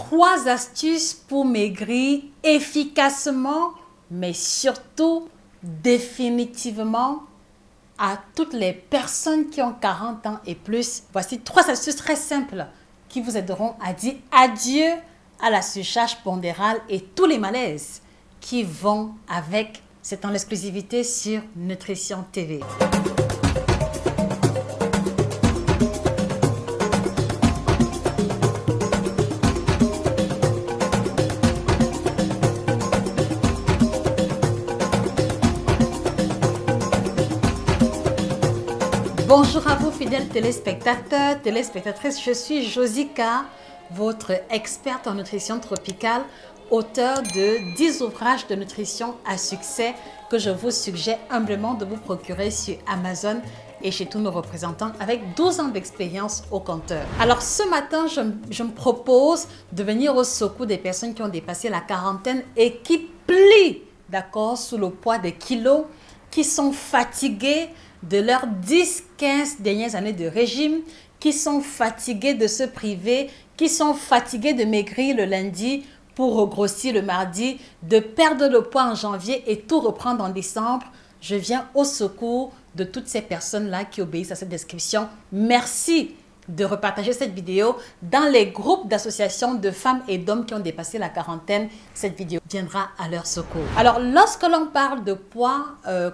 3 astuces pour maigrir efficacement, mais surtout définitivement à toutes les personnes qui ont 40 ans et plus. Voici 3 astuces très simples qui vous aideront à dire adieu à la surcharge pondérale et tous les malaises qui vont avec. C'est en exclusivité sur Nutrition TV. Bonjour à vous fidèles téléspectateurs, téléspectatrices, je suis Josica, votre experte en nutrition tropicale, auteure de 10 ouvrages de nutrition à succès que je vous suggère humblement de vous procurer sur Amazon et chez tous nos représentants avec 12 ans d'expérience au compteur. Alors ce matin, je me propose de venir au secours des personnes qui ont dépassé la quarantaine et qui plient, d'accord, sous le poids des kilos, qui sont fatiguées de leurs 10-15 dernières années de régime, qui sont fatigués de se priver, qui sont fatigués de maigrir le lundi pour regrossir le mardi, de perdre le poids en janvier et tout reprendre en décembre. Je viens au secours de toutes ces personnes-là qui obéissent à cette description. Merci de repartager cette vidéo dans les groupes d'associations de femmes et d'hommes qui ont dépassé la quarantaine. Cette vidéo viendra à leur secours. Alors, lorsque l'on parle de poids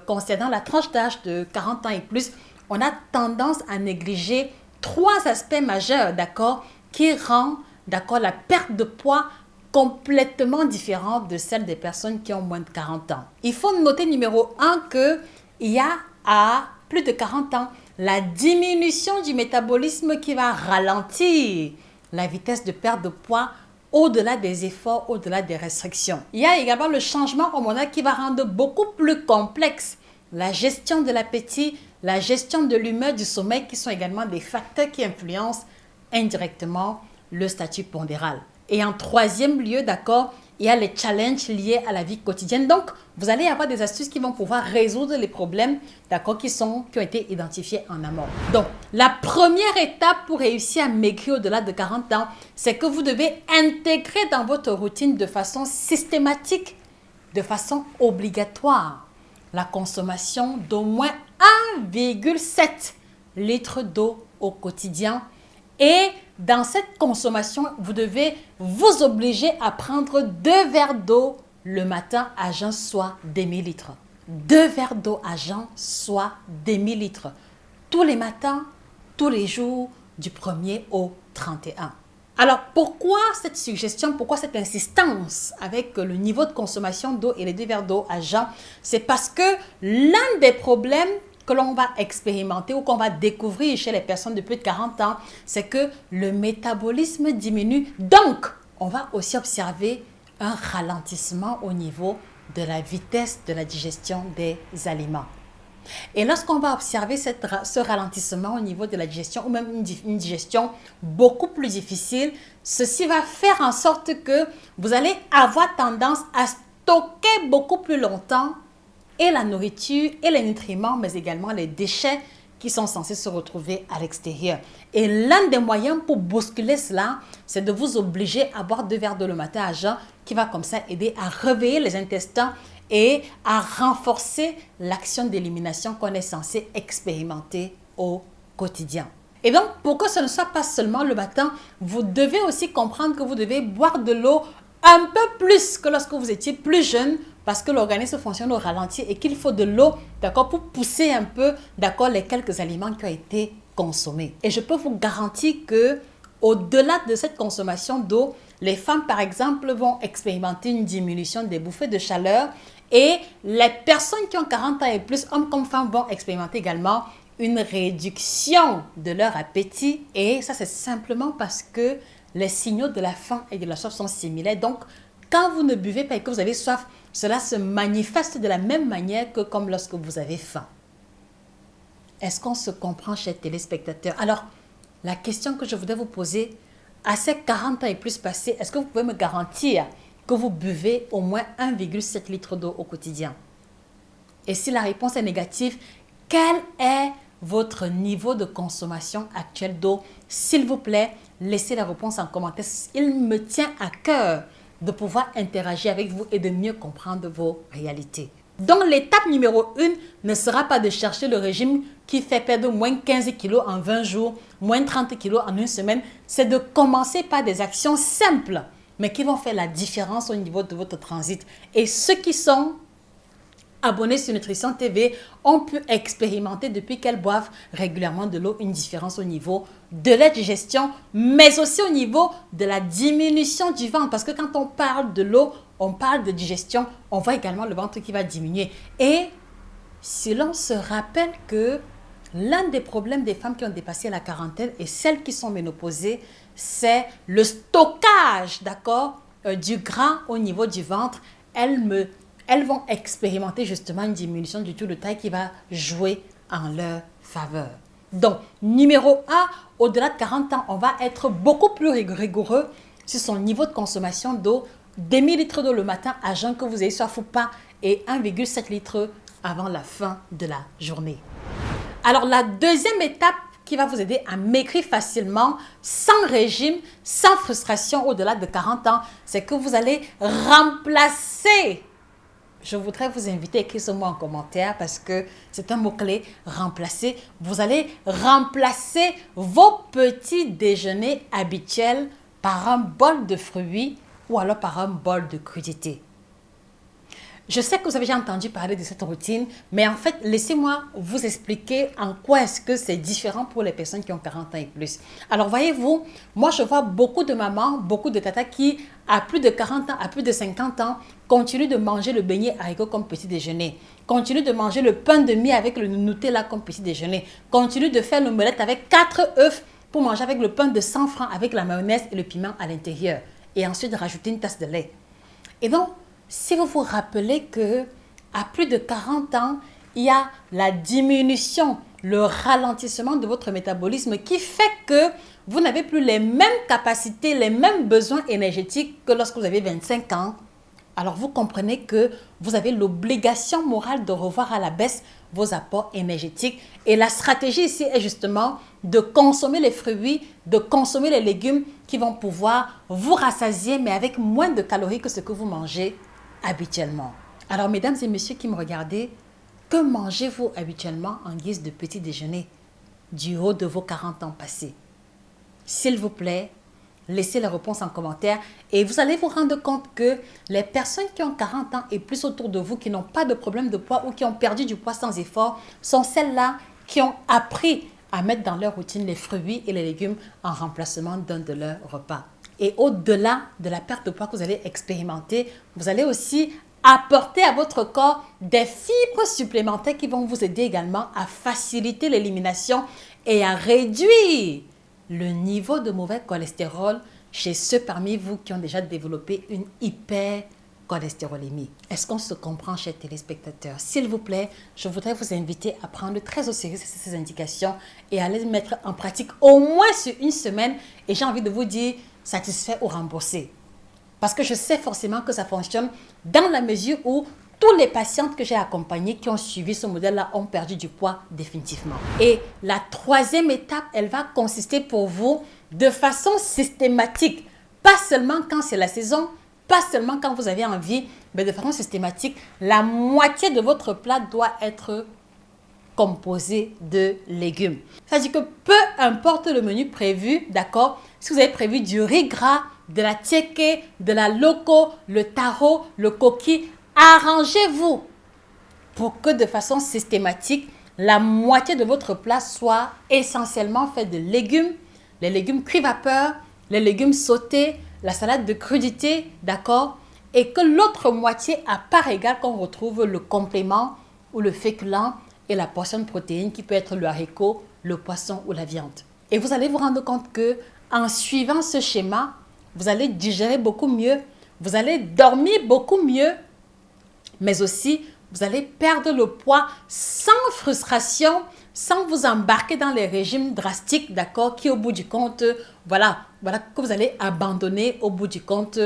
concernant la tranche d'âge de 40 ans et plus, on a tendance à négliger 3 aspects majeurs, d'accord, qui rendent, d'accord, la perte de poids complètement différente de celle des personnes qui ont moins de 40 ans. Il faut noter numéro 1 qu'il y a à plus de 40 ans la diminution du métabolisme qui va ralentir la vitesse de perte de poids au-delà des efforts, au-delà des restrictions. Il y a également le changement hormonal qui va rendre beaucoup plus complexe la gestion de l'appétit, la gestion de l'humeur, du sommeil, qui sont également des facteurs qui influencent indirectement le statut pondéral. Et en 3e lieu, d'accord, il y a les challenges liés à la vie quotidienne. Donc, vous allez avoir des astuces qui vont pouvoir résoudre les problèmes, d'accord, qui ont été identifiés en amont. Donc, la première étape pour réussir à maigrir au-delà de 40 ans, c'est que vous devez intégrer dans votre routine de façon systématique, de façon obligatoire, la consommation d'au moins 1,7 litre d'eau au quotidien. Et dans cette consommation, vous devez vous obliger à prendre 2 verres d'eau le matin à jeun, soit demi-litre. 2 verres d'eau à jeun, soit demi-litre. Tous les matins, tous les jours, du 1er au 31. Alors, pourquoi cette suggestion, pourquoi cette insistance avec le niveau de consommation d'eau et les 2 verres d'eau à jeun? C'est parce que l'un des problèmes que l'on va expérimenter ou qu'on va découvrir chez les personnes de plus de 40 ans, c'est que le métabolisme diminue. Donc, on va aussi observer un ralentissement au niveau de la vitesse de la digestion des aliments. Et lorsqu'on va observer ce ralentissement au niveau de la digestion ou même une digestion beaucoup plus difficile, ceci va faire en sorte que vous allez avoir tendance à stocker beaucoup plus longtemps et la nourriture et les nutriments, mais également les déchets qui sont censés se retrouver à l'extérieur. Et l'un des moyens pour bousculer cela, c'est de vous obliger à boire 2 verres d'eau le matin à jeun, qui va comme ça aider à réveiller les intestins et à renforcer l'action d'élimination qu'on est censé expérimenter au quotidien. Et donc, pour que ce ne soit pas seulement le matin, vous devez aussi comprendre que vous devez boire de l'eau un peu plus que lorsque vous étiez plus jeune, parce que l'organisme fonctionne au ralenti et qu'il faut de l'eau, d'accord, pour pousser un peu, d'accord, les quelques aliments qui ont été consommés. Et je peux vous garantir que au-delà de cette consommation d'eau, les femmes, par exemple, vont expérimenter une diminution des bouffées de chaleur et les personnes qui ont 40 ans et plus, hommes comme femmes, vont expérimenter également une réduction de leur appétit. Et ça, c'est simplement parce que les signaux de la faim et de la soif sont similaires. Donc, quand vous ne buvez pas et que vous avez soif, cela se manifeste de la même manière que comme lorsque vous avez faim. Est-ce qu'on se comprend, chers téléspectateurs? Alors, la question que je voudrais vous poser, à ces 40 ans et plus passés, est-ce que vous pouvez me garantir que vous buvez au moins 1,7 litre d'eau au quotidien? Et si la réponse est négative, quel est votre niveau de consommation actuel d'eau? S'il vous plaît, laissez la réponse en commentaire. Il me tient à cœur de pouvoir interagir avec vous et de mieux comprendre vos réalités. Donc, l'étape numéro 1 ne sera pas de chercher le régime qui fait perdre moins 15 kilos en 20 jours, moins 30 kilos en une semaine. C'est de commencer par des actions simples, mais qui vont faire la différence au niveau de votre transit. Et ceux qui sont abonnés sur Nutrition TV ont pu expérimenter depuis qu'elles boivent régulièrement de l'eau une différence au niveau de la digestion, mais aussi au niveau de la diminution du ventre. Parce que quand on parle de l'eau, on parle de digestion, on voit également le ventre qui va diminuer. Et si l'on se rappelle que l'un des problèmes des femmes qui ont dépassé la quarantaine et celles qui sont ménopausées, c'est le stockage, d'accord, du gras au niveau du ventre. Elles vont expérimenter justement une diminution du tour de taille qui va jouer en leur faveur. Donc, numéro 1, au-delà de 40 ans, on va être beaucoup plus rigoureux sur son niveau de consommation d'eau. Demi-litre d'eau le matin à jeun que vous ayez soif ou pas et 1,7 litre avant la fin de la journée. Alors, la deuxième étape qui va vous aider à maigrir facilement, sans régime, sans frustration au-delà de 40 ans, c'est que vous allez remplacer. Je voudrais vous inviter à écrire ce mot en commentaire parce que c'est un mot-clé, remplacer. Vous allez remplacer vos petits déjeuners habituels par un bol de fruits ou alors par un bol de crudités. Je sais que vous avez déjà entendu parler de cette routine, mais en fait, laissez-moi vous expliquer en quoi est-ce que c'est différent pour les personnes qui ont 40 ans et plus. Alors, voyez-vous, moi, je vois beaucoup de mamans, beaucoup de tatas qui, à plus de 40 ans, à plus de 50 ans, continuent de manger le beignet haricot comme petit déjeuner, continuent de manger le pain de mie avec le Nutella comme petit déjeuner, continuent de faire l'omelette avec 4 œufs pour manger avec le pain de 100 francs avec la mayonnaise et le piment à l'intérieur, et ensuite rajouter une tasse de lait. Et donc, si vous vous rappelez que à plus de 40 ans, il y a la diminution, le ralentissement de votre métabolisme qui fait que vous n'avez plus les mêmes capacités, les mêmes besoins énergétiques que lorsque vous avez 25 ans. Alors vous comprenez que vous avez l'obligation morale de revoir à la baisse vos apports énergétiques. Et la stratégie ici est justement de consommer les fruits, de consommer les légumes qui vont pouvoir vous rassasier, mais avec moins de calories que ce que vous mangez habituellement. Alors, mesdames et messieurs qui me regardez, que mangez-vous habituellement en guise de petit déjeuner du haut de vos 40 ans passés? S'il vous plaît, laissez la réponse en commentaire et vous allez vous rendre compte que les personnes qui ont 40 ans et plus autour de vous, qui n'ont pas de problème de poids ou qui ont perdu du poids sans effort, sont celles-là qui ont appris à mettre dans leur routine les fruits et les légumes en remplacement d'un de leurs repas. Et au-delà de la perte de poids que vous allez expérimenter, vous allez aussi apporter à votre corps des fibres supplémentaires qui vont vous aider également à faciliter l'élimination et à réduire le niveau de mauvais cholestérol chez ceux parmi vous qui ont déjà développé une hypercholestérolémie. Est-ce qu'on se comprend, chers téléspectateurs? S'il vous plaît, je voudrais vous inviter à prendre très au sérieux ces indications et à les mettre en pratique au moins sur une semaine. Et j'ai envie de vous dire satisfait ou remboursé. Parce que je sais forcément que ça fonctionne dans la mesure où tous les patientes que j'ai accompagnées qui ont suivi ce modèle-là ont perdu du poids définitivement. Et la troisième étape, elle va consister pour vous de façon systématique, pas seulement quand c'est la saison, pas seulement quand vous avez envie, mais de façon systématique, la moitié de votre plat doit être composé de légumes. C'est-à-dire que peu importe le menu prévu, d'accord, si vous avez prévu du riz gras, de la tiéké, de la loco, le taro, le coquille, arrangez-vous pour que de façon systématique, la moitié de votre plat soit essentiellement fait de légumes, les légumes cuits vapeur, les légumes sautés, la salade de crudité, d'accord, et que l'autre moitié à part égale qu'on retrouve le complément ou le féculent et la portion de protéines qui peut être le haricot, le poisson ou la viande. Et vous allez vous rendre compte que en suivant ce schéma, vous allez digérer beaucoup mieux, vous allez dormir beaucoup mieux, mais aussi vous allez perdre le poids sans frustration, sans vous embarquer dans les régimes drastiques, d'accord, qui au bout du compte, voilà que vous allez abandonner au bout du compte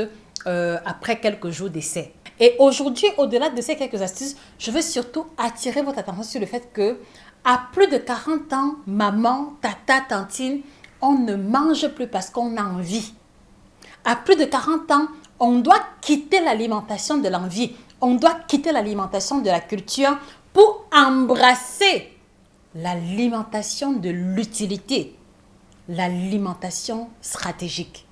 après quelques jours d'essai. Et aujourd'hui, au-delà de ces quelques astuces, je veux surtout attirer votre attention sur le fait que à plus de 40 ans, maman, tata, tantine, on ne mange plus parce qu'on a envie. À plus de 40 ans, on doit quitter l'alimentation de l'envie. On doit quitter l'alimentation de la culture pour embrasser l'alimentation de l'utilité, l'alimentation stratégique.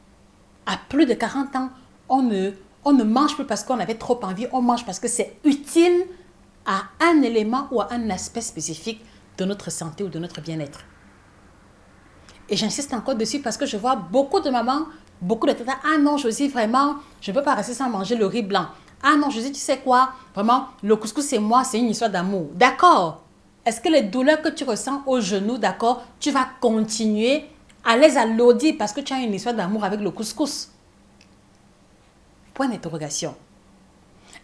À plus de 40 ans, on ne mange plus parce qu'on avait trop envie, on mange parce que c'est utile à un élément ou à un aspect spécifique de notre santé ou de notre bien-être. Et j'insiste encore dessus parce que je vois beaucoup de mamans, beaucoup de tatas, ah non Josie, vraiment, je ne peux pas rester sans manger le riz blanc. Ah non Josie, tu sais quoi, vraiment, le couscous c'est moi, c'est une histoire d'amour. D'accord. Est-ce que les douleurs que tu ressens au genou, d'accord, tu vas continuer à les alourdir parce que tu as une histoire d'amour avec le couscous? Point d'interrogation.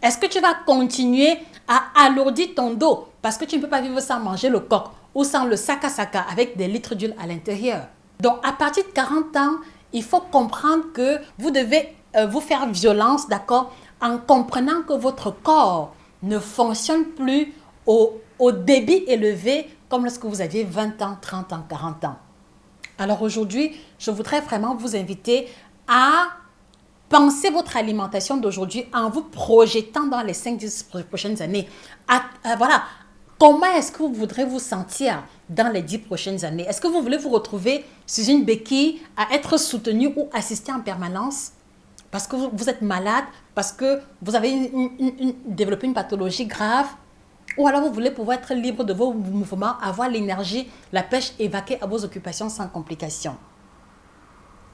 Est-ce que tu vas continuer à alourdir ton dos parce que tu ne peux pas vivre sans manger le coq ou sans le saka-saka avec des litres d'huile à l'intérieur? Donc, à partir de 40 ans, il faut comprendre que vous devez vous faire violence, d'accord, en comprenant que votre corps ne fonctionne plus au débit élevé comme lorsque vous aviez 20 ans, 30 ans, 40 ans. Alors aujourd'hui, je voudrais vraiment vous inviter à penser votre alimentation d'aujourd'hui en vous projetant dans les 5-10 prochaines années. Voilà, comment est-ce que vous voudrez vous sentir dans les 10 prochaines années? Est-ce que vous voulez vous retrouver sur une béquille à être soutenu ou assisté en permanence parce que vous êtes malade, parce que vous avez développé une pathologie grave? Ou alors vous voulez pouvoir être libre de vos mouvements, avoir l'énergie, la pêche et vaquer à vos occupations sans complications?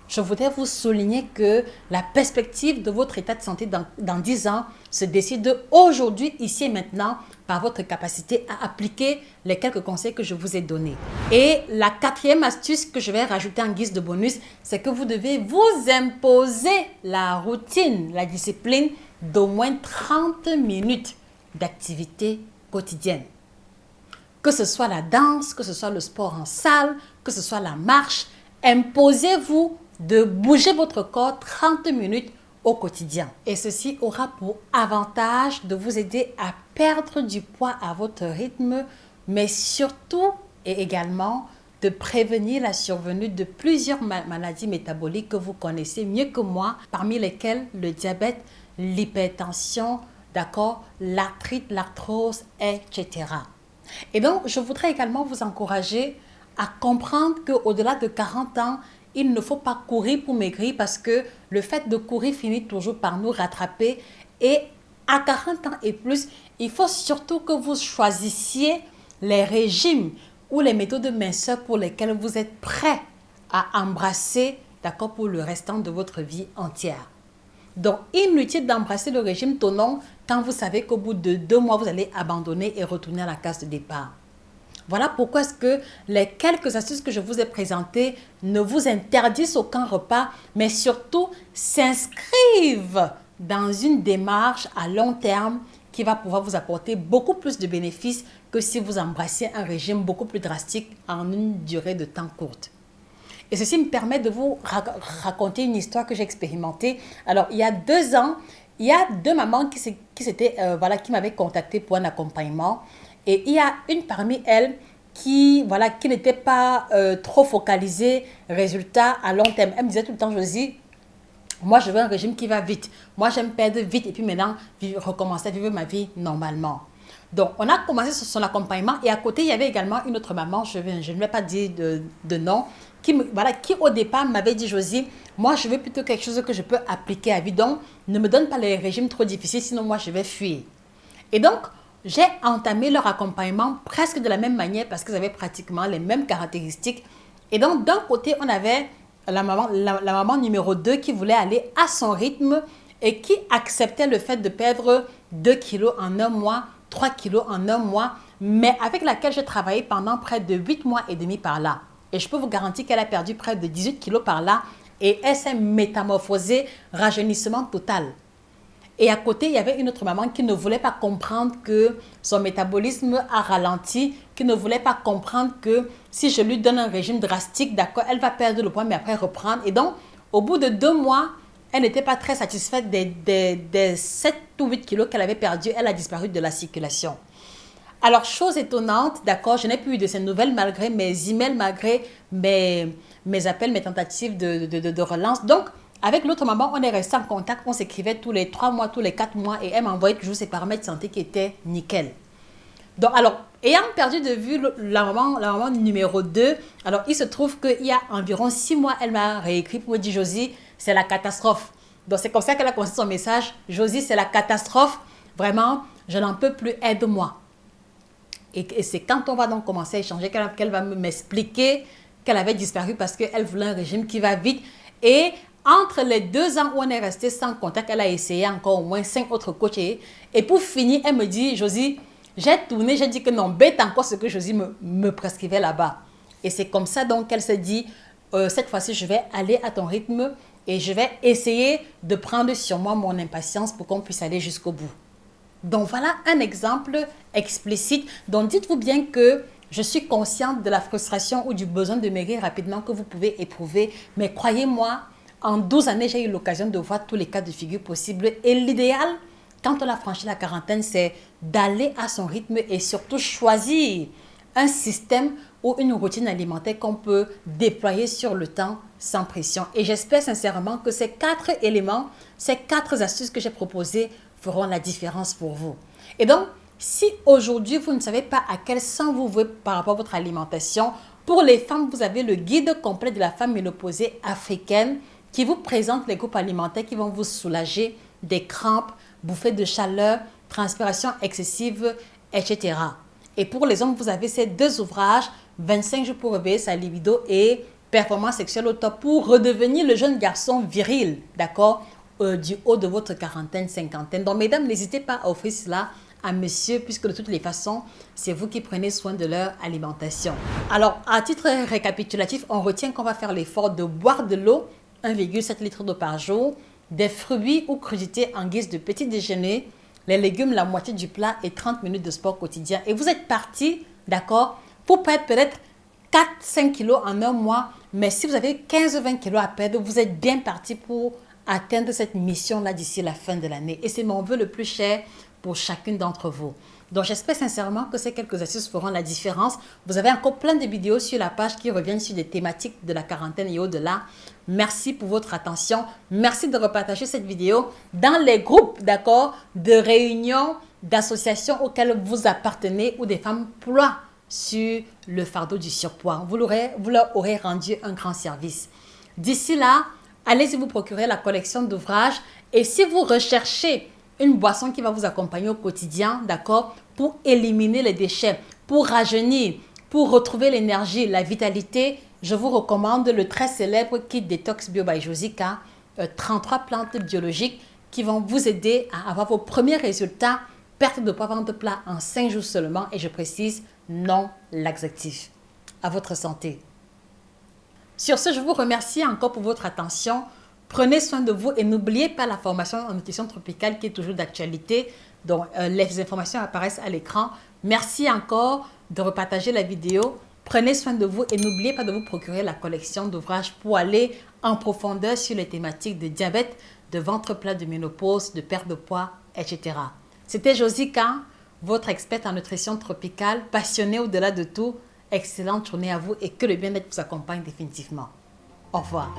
Je voudrais vous souligner que la perspective de votre état de santé dans 10 ans se décide aujourd'hui, ici et maintenant, par votre capacité à appliquer les quelques conseils que je vous ai donnés. Et la quatrième astuce que je vais rajouter en guise de bonus, c'est que vous devez vous imposer la routine, la discipline d'au moins 30 minutes d'activité quotidienne. Que ce soit la danse, que ce soit le sport en salle, que ce soit la marche, imposez-vous de bouger votre corps 30 minutes au quotidien. Et ceci aura pour avantage de vous aider à perdre du poids à votre rythme, mais surtout et également de prévenir la survenue de plusieurs maladies métaboliques que vous connaissez mieux que moi, parmi lesquelles le diabète, l'hypertension, d'accord, l'arthrite, l'arthrose, etc. Et donc, je voudrais également vous encourager à comprendre qu'au-delà de 40 ans, il ne faut pas courir pour maigrir parce que le fait de courir finit toujours par nous rattraper. Et à 40 ans et plus, il faut surtout que vous choisissiez les régimes ou les méthodes de minceur pour lesquelles vous êtes prêt à embrasser, d'accord, pour le restant de votre vie entière. Donc, inutile d'embrasser le régime tonton quand vous savez qu'au bout de 2 mois, vous allez abandonner et retourner à la case de départ. Voilà pourquoi est-ce que les quelques astuces que je vous ai présentées ne vous interdisent aucun repas, mais surtout s'inscrivent dans une démarche à long terme qui va pouvoir vous apporter beaucoup plus de bénéfices que si vous embrassiez un régime beaucoup plus drastique en une durée de temps courte. Et ceci me permet de vous raconter une histoire que j'ai expérimentée. Alors, il y a 2 ans, il y a 2 mamans qui m'avaient contacté pour un accompagnement. Et il y a une parmi elles qui n'était pas trop focalisée résultat à long terme. Elle me disait tout le temps, Josie, moi je veux un régime qui va vite. Moi j'aime perdre vite et puis maintenant recommencer à vivre ma vie normalement. Donc on a commencé son accompagnement et à côté il y avait également une autre maman, je ne vais pas dire de nom, qui au départ m'avait dit, Josie, moi je veux plutôt quelque chose que je peux appliquer à vie. Donc ne me donne pas les régimes trop difficiles, sinon moi je vais fuir. Et donc, j'ai entamé leur accompagnement presque de la même manière parce qu'ils avaient pratiquement les mêmes caractéristiques. Et donc, d'un côté, on avait la maman numéro 2 qui voulait aller à son rythme et qui acceptait le fait de perdre 2 kilos en 1 mois, 3 kilos en 1 mois, mais avec laquelle j'ai travaillé pendant près de 8 mois et demi par là. Et je peux vous garantir qu'elle a perdu près de 18 kilos par là et elle s'est métamorphosée, rajeunissement total. Et à côté, il y avait une autre maman qui ne voulait pas comprendre que son métabolisme a ralenti, qui ne voulait pas comprendre que si je lui donne un régime drastique, d'accord, elle va perdre le poids, mais après reprendre. Et donc, au bout de 2 mois, elle n'était pas très satisfaite des 7 ou 8 kilos qu'elle avait perdus. Elle a disparu de la circulation. Alors, chose étonnante, d'accord, je n'ai plus eu de ces nouvelles malgré mes emails, malgré mes appels, mes tentatives de relance. Donc, avec l'autre maman, on est resté en contact, on s'écrivait tous les 3 mois, tous les 4 mois et elle m'envoyait toujours ses paramètres de santé qui étaient nickel. Donc, alors, ayant perdu de vue la maman numéro 2, alors il se trouve qu'il y a environ 6 mois, elle m'a réécrit pour me dire, Josie, c'est la catastrophe. Donc, c'est comme ça qu'elle a commencé son message. Josie, c'est la catastrophe. Vraiment, je n'en peux plus, aide-moi. Et c'est quand on va donc commencer à échanger qu'elle va m'expliquer qu'elle avait disparu parce qu'elle voulait un régime qui va vite. Et entre les 2 ans où on est resté sans contact, elle a essayé encore au moins 5 autres coachs. Et pour finir, elle me dit, Josie, j'ai tourné, j'ai dit que non, bête encore ce que Josie me prescrivait là-bas. Et c'est comme ça donc qu'elle s'est dit, cette fois-ci, je vais aller à ton rythme et je vais essayer de prendre sur moi mon impatience pour qu'on puisse aller jusqu'au bout. Donc voilà un exemple explicite. Donc dites-vous bien que je suis consciente de la frustration ou du besoin de maigrir rapidement que vous pouvez éprouver. Mais croyez-moi, en 12 années, j'ai eu l'occasion de voir tous les cas de figure possibles. Et l'idéal, quand on a franchi la quarantaine, c'est d'aller à son rythme et surtout choisir un système ou une routine alimentaire qu'on peut déployer sur le temps sans pression. Et j'espère sincèrement que ces 4 éléments, ces 4 astuces que j'ai proposées feront la différence pour vous. Et donc, si aujourd'hui, vous ne savez pas à quel sang vous vouez par rapport à votre alimentation, pour les femmes, vous avez le guide complet de la femme ménopausée africaine qui vous présente les groupes alimentaires qui vont vous soulager des crampes, bouffées de chaleur, transpiration excessive, etc. Et pour les hommes, vous avez ces 2 ouvrages, 25 jours pour réveiller sa libido et performance sexuelle au top pour redevenir le jeune garçon viril, d'accord, du haut de votre quarantaine, cinquantaine. Donc, mesdames, n'hésitez pas à offrir cela à monsieur, puisque de toutes les façons, c'est vous qui prenez soin de leur alimentation. Alors, à titre récapitulatif, on retient qu'on va faire l'effort de boire de l'eau, 1,7 litre d'eau par jour, des fruits ou crudités en guise de petit déjeuner, les légumes, la moitié du plat et 30 minutes de sport quotidien. Et vous êtes parti, d'accord, pour perdre peut-être 4-5 kilos en un mois, mais si vous avez 15-20 kilos à perdre, vous êtes bien parti pour atteindre cette mission-là d'ici la fin de l'année. Et c'est mon vœu le plus cher pour chacune d'entre vous. Donc, j'espère sincèrement que ces quelques astuces feront la différence. Vous avez encore plein de vidéos sur la page qui reviennent sur des thématiques de la quarantaine et au-delà. Merci pour votre attention. Merci de repartager cette vidéo dans les groupes, d'accord, de réunions, d'associations auxquelles vous appartenez ou des femmes ploient sur le fardeau du surpoids. Vous leur aurez rendu un grand service. D'ici là, allez-y vous procurer la collection d'ouvrages et si vous recherchez une boisson qui va vous accompagner au quotidien, d'accord, pour éliminer les déchets, pour rajeunir, pour retrouver l'énergie, la vitalité, je vous recommande le très célèbre Kit Detox Bio by Josica, 33 plantes biologiques qui vont vous aider à avoir vos premiers résultats, perte de poids, ventre plat en 5 jours seulement et je précise, non laxatif. À votre santé. Sur ce, je vous remercie encore pour votre attention. Prenez soin de vous et n'oubliez pas la formation en nutrition tropicale qui est toujours d'actualité. Donc, les informations apparaissent à l'écran. Merci encore de repartager la vidéo. Prenez soin de vous et n'oubliez pas de vous procurer la collection d'ouvrages pour aller en profondeur sur les thématiques de diabète, de ventre plat, de ménopause, de perte de poids, etc. C'était Josica, votre experte en nutrition tropicale, passionnée au-delà de tout. Excellente journée à vous et que le bien-être vous accompagne définitivement. Au revoir.